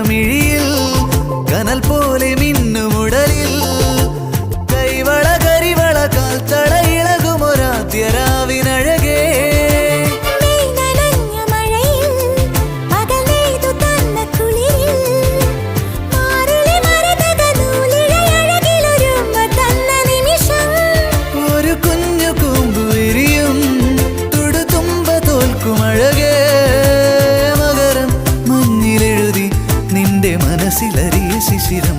മിഴിയിൽ കനൽ പോലെ മിന്നുമുടലിൽ കൈവള കരിവള കാൽത്തട ഇളകുമൊരാദ്യരാവിനഴകേ ഒരു കുഞ്ഞു കൂമ്പു വിരിയും തുടുതുമ്പ തോൽക്കുമഴകേ മകരം മഞ്ഞിലെഴുതി നിന്റെ മനസ്സിലറിയ ശിശിരം